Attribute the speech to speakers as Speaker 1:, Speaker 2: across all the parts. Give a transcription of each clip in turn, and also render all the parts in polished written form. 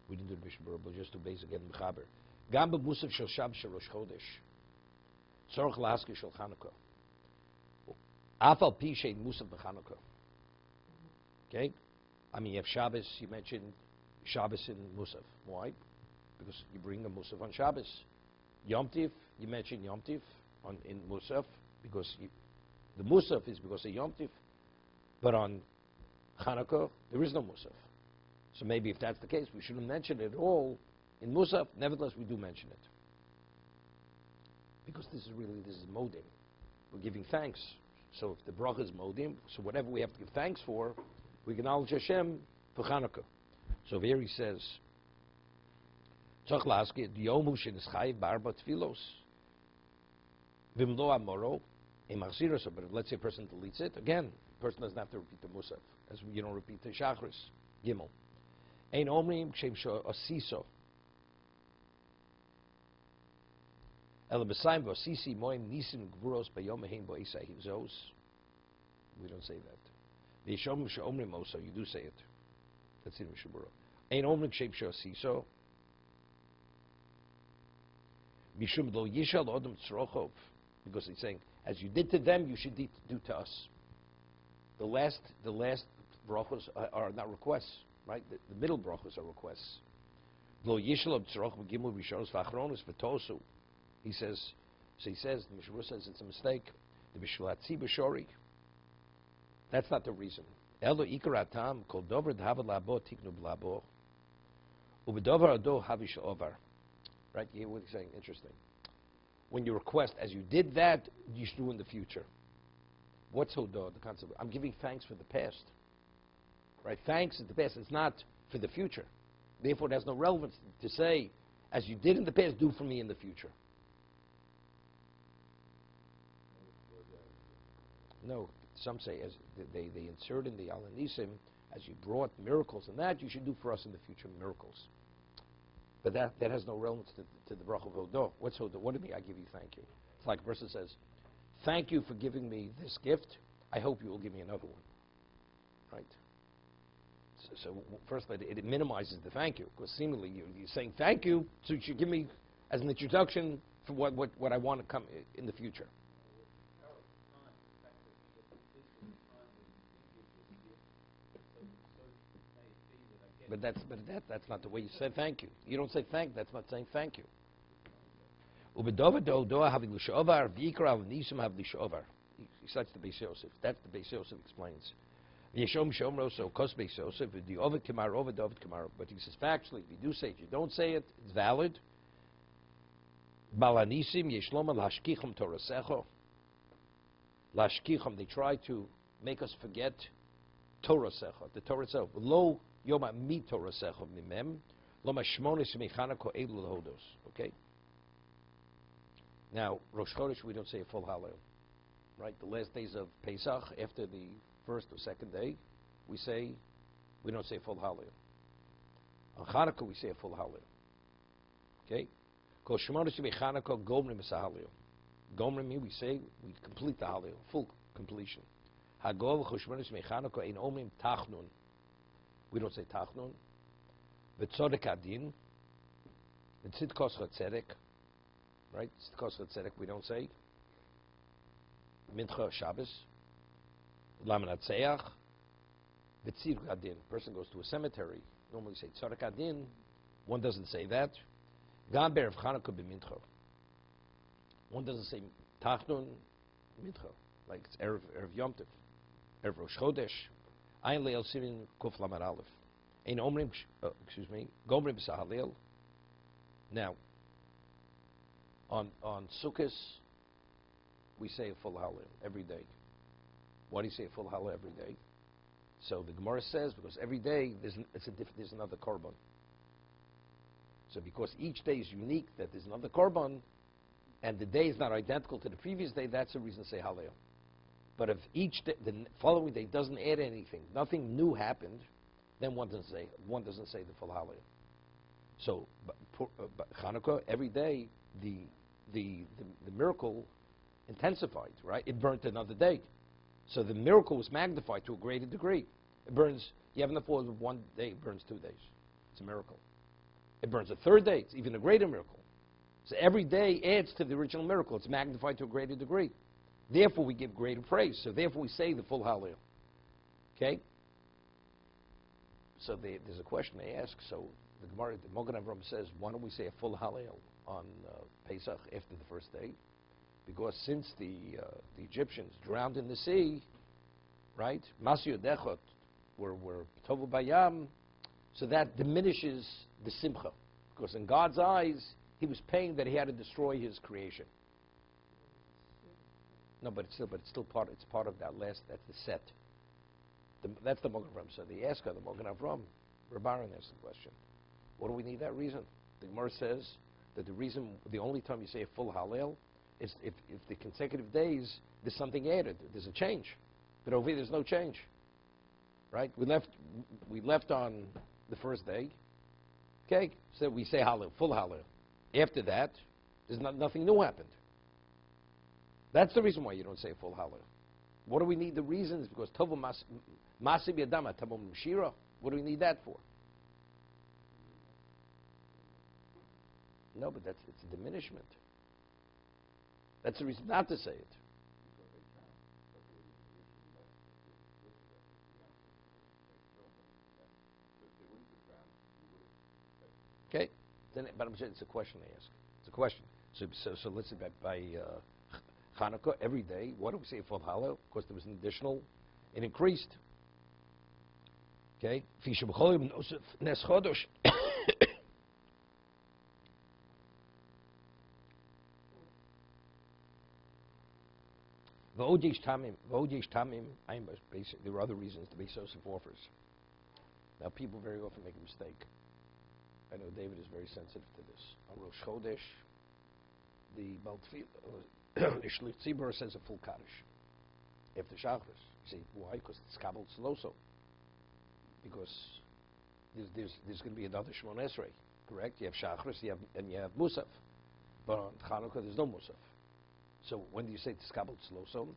Speaker 1: We didn't do the Mishnah Berurah, but just to base again Mechaber. Gam b'musaf shel Shabbos shel Rosh Chodesh. Tzorach lahaskir shel Chanukah. Afal pi shein musaf b'Chanukah. Okay? I mean, you have Shabbos, you mentioned Shabbos in Musaf. Why? Because you bring a Musaf on Shabbos. Yom Tiv, you mentioned Yom Tiv in Musaf, because the Musaf is because of Yom Tiv. But on Chanukah, there is no Musaf. So maybe if that's the case, we shouldn't mention it at all in Musaf. Nevertheless, we do mention it. Because this is Modim. We're giving thanks. So if the bracha is Modim, so whatever we have to give thanks for, we acknowledge Hashem for Chanukah. So here he says, Tzach laski, Yomu shenischayiv b'arba tfilos, v'mlo amoro, imachziraso. But let's say a person deletes it, again, the person doesn't have to repeat the Musaf, as you don't repeat the Shachris, Gimel. Ein omrim kshem asiso. El b'sayim v'asisi moim nisim gvuros b'yomehen bo'isai hivzos. We don't say that. The Yeshom she'omrim also, you do say it. That's in Mishnah Berurah. Ein omrim kshem asiso. Mishum lo yishal odom tzrochov. Because it's saying, as you did to them, you should do to us. The last brachos are not requests. Right? The middle brachos are requests. Lo yishalom tzroch b'gimul rishonos v'achronos v'tosu. He says, the Mishnah Berurah says it's a mistake. The b'shlatzi b'shori. That's not the reason. Elo ikaratam kol dover d'havad labo tiknu b'labo. U'b'dover ado havish over. Right? You hear what he's saying? Interesting. When you request, as you did that, you should do in the future. What's hodah? The concept. I'm giving thanks for the past. Right? Thanks in the past. It's not for the future. Therefore, it has no relevance to say, as you did in the past, do for me in the future. No, some say, as they insert in the Alanisim, as you brought miracles and that, you should do for us in the future miracles. But that has no relevance to the bracha of hodah. What's hodah? What do you mean I give you thank you? It's like a person says, thank you for giving me this gift. I hope you will give me another one. Right? So first, it minimizes the thank you, because seemingly you're saying thank you, so you should give me as an introduction for what I want to come in the future. But that's not the way you say thank you. You don't say thank. That's not saying thank you. He cites the Beis Yosef. That's the Beis Yosef explains. But he says factually, if you do say it, you don't say it, it's valid. They try to make us forget Torah Secha, the Torah itself. Lo yoma mi Torah Secha mimem, lo mashmonis mechanako elu lehodos. Okay? Now, Rosh Chodesh, we don't say a full Hallel. Right? The last days of Pesach, after the first or second day, we don't say a full Hallel. On Chanukah, we say a full Hallel. Okay? Kol shmonis mechanako gomrim es Hallel. Gomrim, we complete the Hallel, full completion. Hagol choshmonis mechanako ein omrim tachnun. We don't say tachnun. V'tzodek adin. V'tzidkos chatzedek. Right? Tzidkos chatzedek we don't say. Mincha Shabbos. Lamanatzeach. V'tzidkos adin. Person goes to a cemetery. Normally say tzodek adin. One doesn't say that. Gam be'erev Chanukah b'mincha. One doesn't say tachnun mincha. Like it's erev Yom Tov. Erev Rosh Chodesh. Ein leil simin kuf lamar aleph. Ein omrim, gomrim b'sahalil. Now, on Sukkot, we say a full Hallel every day. Why do you say a full Hallel every day? So the Gemara says, because every day there's another korban. So because each day is unique, that there's another korban, and the day is not identical to the previous day, that's the reason to say Hallel. But if each day, the following day doesn't add anything, nothing new happened, then one doesn't say the full Hallel. So, Chanukah, every day the miracle intensified, right? It burnt another day, so the miracle was magnified to a greater degree. It burns. You have enough oil with one day; it burns 2 days. It's a miracle. It burns a third day. It's even a greater miracle. So every day adds to the original miracle. It's magnified to a greater degree. Therefore, we give greater praise. So therefore, we say the full Hallel. Okay? So there's a question they ask. So the Gemara, the Mogen Avram says, why don't we say a full Hallel on Pesach after the first day? Because since the Egyptians drowned in the sea, right? Masyu Dechot were Tovu Bayam, so that diminishes the Simcha. Because in God's eyes, he was paying that he had to destroy his creation. No, but it's still part. It's part of that last. That's the set. That's the Mogen Avram. So the asker, the Mogen Avram, Rabbaran asked the question. What do we need that reason? The Gemara says that the only time you say a full Hallel is if the consecutive days there's something added. There's a change. But over here there's no change. Right? We left on the first day. Okay, so we say Hallel, full Hallel. After that, there's nothing new happened. That's the reason why you don't say full Hallel. What do we need the reasons? Because Tovu Masi B'Yadama Tamom Shira. What do we need that for? No, but it's a diminishment. That's the reason not to say it. Okay, but I'm saying it's a question they ask. It's a question. So let's say by Hanukkah every day, what do we say for Hallel? Of course, there was an additional, it increased. Okay, Nes Chodosh. There are other reasons to be Yosef offers. Now, people very often make a mistake. I know David is very sensitive to this. On Rosh Chodesh, the Shlich Tzibur says a full Kaddish. After Shachris. You say, why? Because it's Kabbalah Tzloso. Because there's going to be another Shmon Esrei, correct? You have Shachris, and you have Musaf. But on Chanukah, there's no Musaf. So when do you say Kabbalah Tzloso?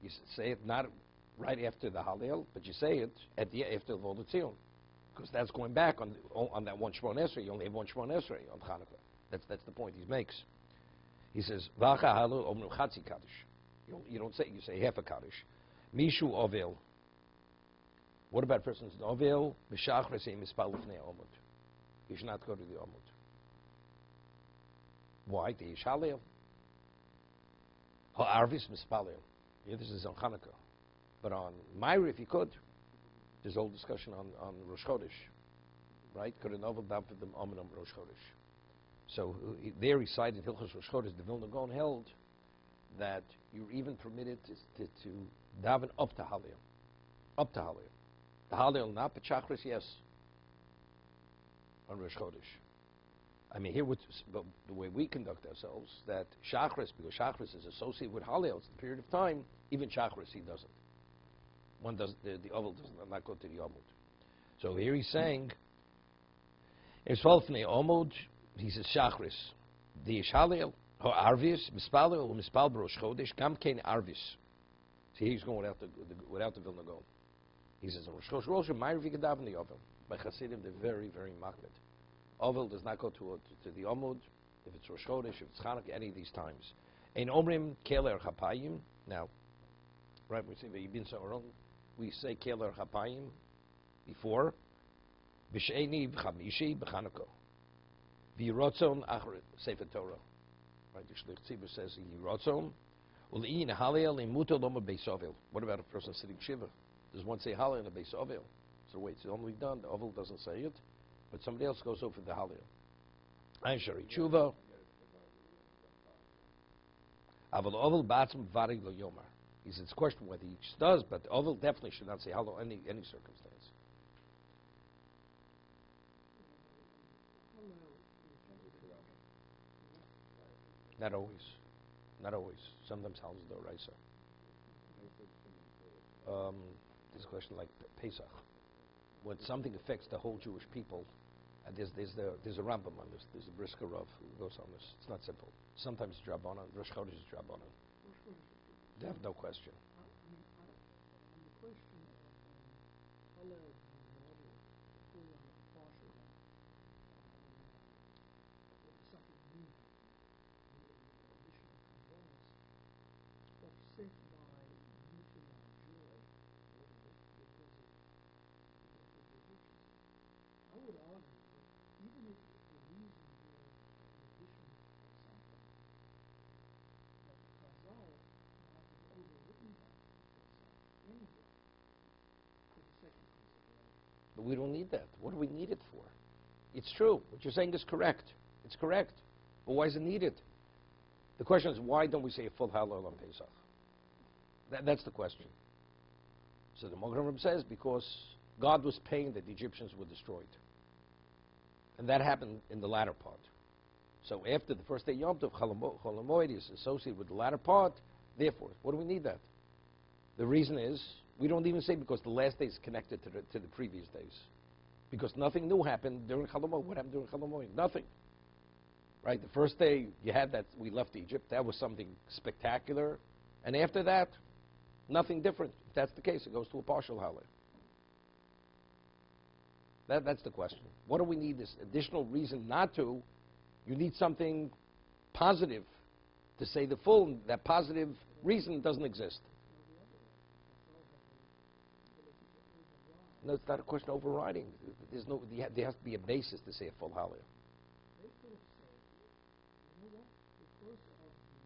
Speaker 1: You say it not right after the Hallel, but you say it after the Vodah Tzion. Because that's going back on that one Shmon Esrei. You only have one Shmon Esrei on Chanukah. That's the point he makes. He says, Vacha Hallel Omnu Chatzi Kaddish. You don't say, you say half a Kaddish. Mishu Ovel. What about a person's Ovel? B'shachar say Mispal Lifnei Omud. He should not go to the Omud. Why? The Yish Hallel. Ha'arvis Mispalel. Yeah, this is on Chanukah. But on Meir, if you could, there's a whole discussion on Rosh Chodesh, right? Could a novel daven for them on Rosh Chodesh? So there he cited Hilchos Rosh Chodesh. The Vilna Gaon held that you're even permitted to daven up to Hallel, up to Hallel. The Hallel not, but Shachris yes. On Rosh Chodesh. I mean, but the way we conduct ourselves, that Shachris, because Shachris is associated with Hallel, it's the period of time. Even Shachris he doesn't. One does the oval does not go to the omud. So here he's saying, he says Shachris, the Yishalel, or Arvis, Mispalel, or Mispal Rosh Chodesh, Gam Kein Arvis. See, he's going without the Vilna Gaon. He says, Rosh Chodesh, Meir Vigadav in the oval. By Hasidim, they're very, very makbid. Oval does not go to the omud, if it's Rosh Chodesh, if it's Chanukah, any of these times. Ein Omrim Keler Chapayim. Now, right, we say V'yibin Sa'oron. We say Keler Chapayim before. B'sheini B'chamishi B'Chanukah. V'yirotzon Achar Sefer Torah. Right, the Shlich Tzibur says Yirotzon. U'le'in Hallel Imuto Loma Beis Ovel. What about a person sitting Shiva? Does one say Hallel in a Beis Ovel? So wait, it's normally done. The Ovel doesn't say it. But somebody else goes over the Hallel. Ein Shari Tshuva. Aval Ovel Batzim Varig Lo Yomar. He says it's a question whether each does, but the Ovel definitely should not say Hallel in any circumstance. Not always. Not always. Sometimes Hallel is the Raisa. There's a question like Pesach. When something affects the whole Jewish people, and there's a Rambam on this, there's a Brisker Rav who goes on this. It's not simple. Sometimes it's Drabanan, Rosh Chodesh is Drabanan. They have no question.
Speaker 2: sick by mutual joy because of the Egyptians. I would argue that even if the reason was the addition of something, that the Chazal might have overwritten that anyway for the second consideration.
Speaker 1: But we don't need that. What do we need it for? It's true. What you're saying is correct. It's correct. But why is it needed? The question is, why don't we say a full Hallel on Pesach? That's the question. So the Magen says, because God was paying that the Egyptians were destroyed. And that happened in the latter part. So after the first day Yom Tov, Chol Hamoed is associated with the latter part. Therefore, what do we need that? The reason is, we don't even say because the last day is connected to the previous days. Because nothing new happened during Chol Hamoed. What happened during Chol Hamoed? Nothing. Right? The first day you had that, we left Egypt. That was something spectacular. And after that, nothing different. If that's the case, it goes to a partial Hallel. That's the question. What do we need this additional reason not to? You need something positive to say the full. That positive reason doesn't exist. No, it's not a question of overriding. There has to be a basis to say a full Hallel.
Speaker 2: They could have said, you know what, because of the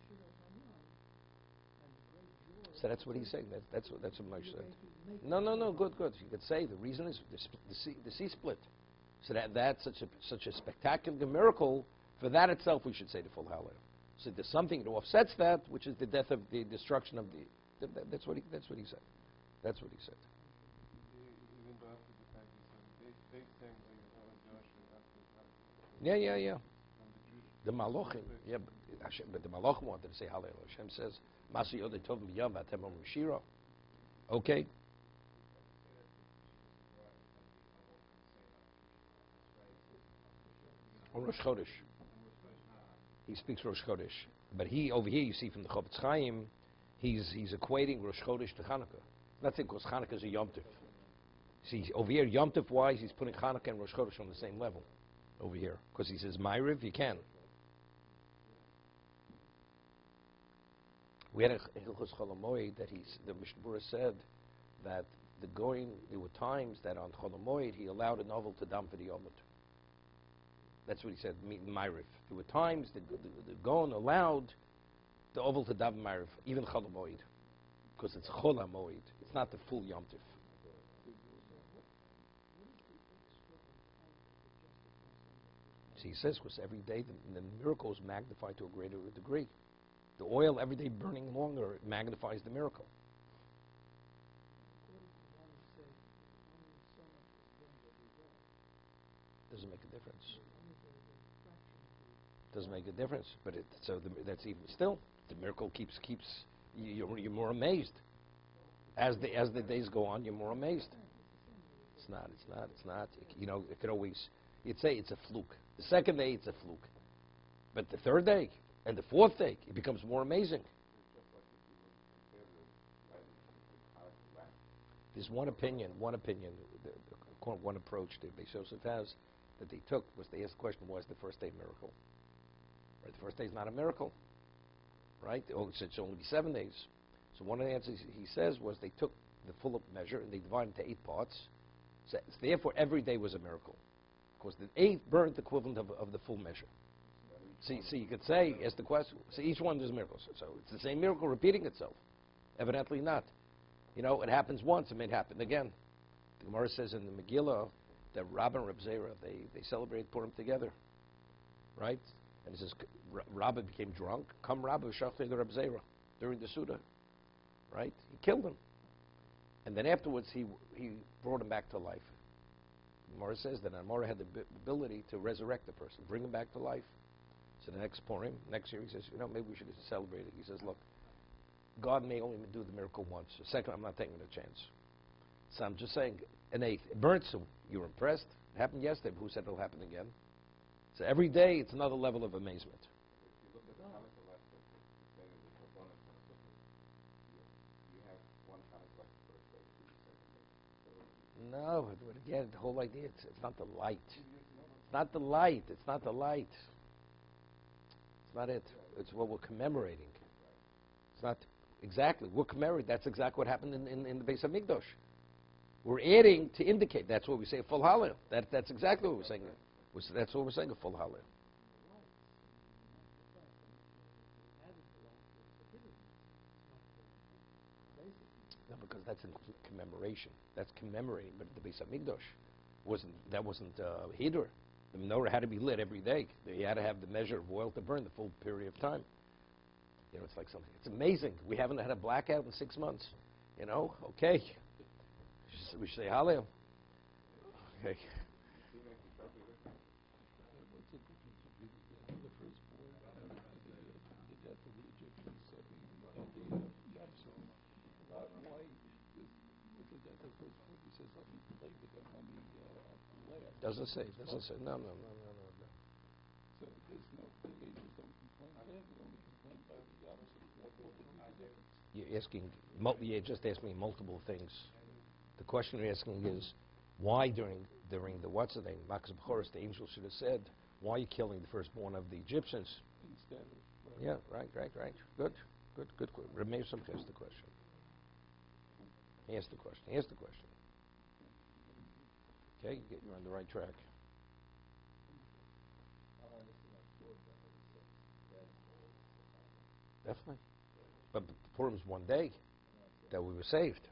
Speaker 2: Shirat Haman and the great joy...
Speaker 1: So that's what he's saying. That's what Moshe said. No, good. You could say the reason is the sea split. So that's such a spectacular miracle. For that itself, we should say the full Hallel. So there's something that offsets that, which is the death of the destruction of the... That's what he said. That's what he said.
Speaker 3: Even though after the time they sang Joshua after
Speaker 1: Yeah. The Malachim, yeah, but the Malachim wanted to say Hallel. Hashem says, Masu Yodei Tov Miyav Atem Omrim Shira. Okay. On Rosh Chodesh. He speaks Rosh Chodesh. But over here, you see from the Chofetz Chaim, he's equating Rosh Chodesh to Chanukah. Nothing, because Chanukah is a Yom Tov. See, over here, Yom Tov-wise, he's putting Chanukah and Rosh Chodesh on the same level. Over here. Because he says, Ma'ariv, you can. We had a Hilchos Chol Hamoed that the Mishnah Berurah said that there were times that on Chol Hamoed he allowed a novel to daven for the Yom Tov. That's what he said, Ma'ariv. There were times the Gaon allowed the oval to daven Ma'ariv, even Chol Hamoed, because it's Chol Hamoed. It's not the full Yom Tov. See, he says, because every day the miracle is magnified to a greater degree. The oil every day burning longer magnifies the miracle. Doesn't make a difference. Doesn't make a difference, but that's even still the miracle keeps you're more amazed as the days go on. You're more amazed. It's not. It could always, you'd say it's a fluke. The second day it's a fluke, but the third day and the fourth day it becomes more amazing. There's one opinion, one approach that Beis Yosef has that they took was they asked the question, was the first day a miracle? Right, the first day is not a miracle, right? It's only 7 days. So one of the answers he says was they took the full measure and they divided it into 8 parts. So therefore, every day was a miracle. Of course, the 8 burnt equivalent of the full measure. So you could say, as the question, so each one is a miracle. So it's the same miracle repeating itself. Evidently not. It happens once, it may happen again. The Gemara says in the Megillah that Rabba and Reb Zera, they celebrated Purim together, right? And it says Rabba became drunk. Come Rabba Shachtai the Reb Zera during the Suda, right? He killed him. And then afterwards he brought him back to life. The Gemara says that Amora had the ability to resurrect the person, bring him back to life. So the next Purim, next year he says, maybe we should celebrate it. He says, look, God may only do the miracle once. The second, I'm not taking a chance. So I'm just saying, an 8th. It burnt, so you were impressed. It happened yesterday, but who said it'll happen again? So every day, it's another level of amazement.
Speaker 3: If you look at the Hanukkah lesson, saying in the Kabbalah you have one Hanukkah like the first day, two the second day. So
Speaker 1: no, but again, the whole idea, it's not the light. It's not the light. It's not the light. It's not it. It's what we're commemorating. It's not exactly. We're commemorating. That's exactly what happened in the Beis Hamikdash. We're adding to indicate. That's what we say a full Hallel. That's exactly what we're saying. That's what we're saying a full Hallel. No, because that's in commemoration. That's commemorating. But the Beis Hamikdash wasn't Hidur. The menorah had to be lit every day. You had to have the measure of oil to burn the full period of time. You know, it's like something. It's amazing. We haven't had a blackout in 6 months. You know, okay. We say Hallel. Okay. Doesn't say. Doesn't say. No.
Speaker 2: So there's no, the angels don't complain there, they only complain by the opposite. What would be the difference?
Speaker 1: You're asking, you're just asking multiple things. The question you're asking is, why during the what's the name, Makas B'choros, the angel should have said, why are you killing the firstborn of the Egyptians?
Speaker 2: Instead of,
Speaker 1: Yeah, right. Good. Rameir Simcha asked the question. He asked the question. Okay, you're on the right track. Definitely. But Purim is one day that we were saved.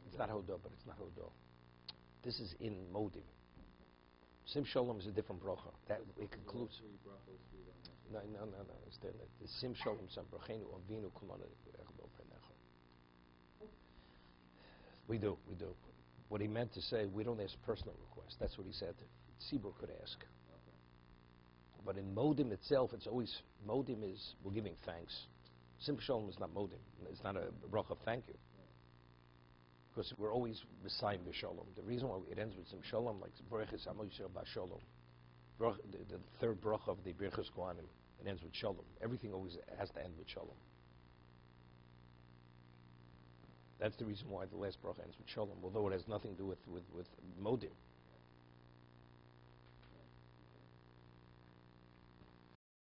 Speaker 1: It's not Hodah, but it's not Hodah. This is in Modim. Sim Shalom is a different bracha. That it concludes. No. Understand that. The Sim Shalom Sambrachenu Avinu Kumana. We do. What he meant to say, we don't ask personal requests. That's what he said. Tzibur could ask. But in Modim itself, it's always, Modim is, we're giving thanks. Sim Shalom is not Modim. It's not a bracha of thank you. Because we're always Messiah B'Shalom. The reason why it ends with Sim Shalom, like Berachis Amo Yisrael B'Shalom, the third bracha of the Berachis Kohanim, it ends with Shalom. Everything always has to end with Shalom. That's the reason why the last bracha ends with Shalom, although it has nothing to do with Modim.